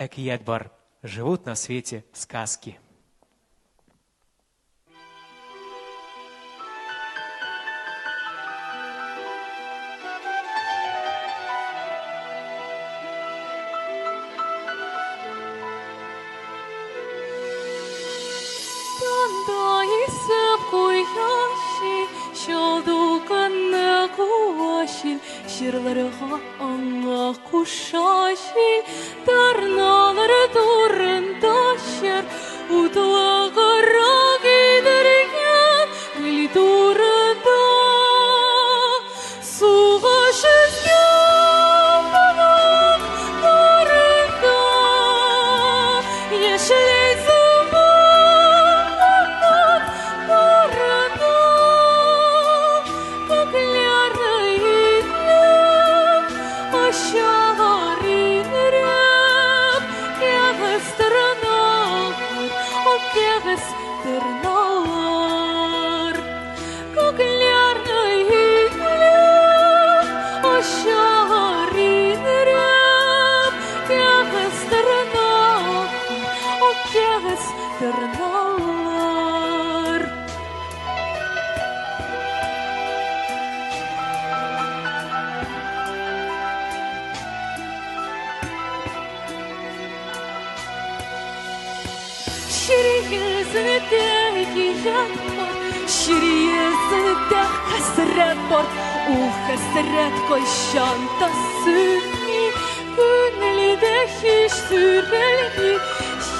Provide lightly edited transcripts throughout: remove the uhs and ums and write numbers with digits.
әкият бар, живут на свете сказки. Жырларға аңа кушаши, тарналары турында шер, утлағыра кедірген гүл турында. Суға жүзген балақ тарында, ешілей тырналар. Ширiyesinde kiyat var, şiriyesinde hasret var. O hasret koyşan da sürmi, gönülde hiç sürelmi.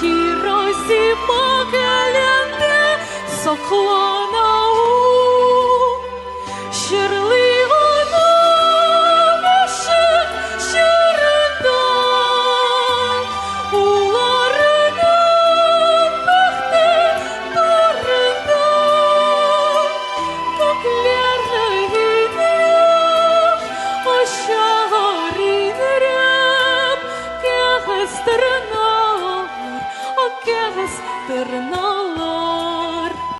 Şirasi magalende saklana o, şirli anam aşık şırından. Ularının bahtı tarından, göklerle inerem, aşağı inerem, kağıstırına. Ternalar.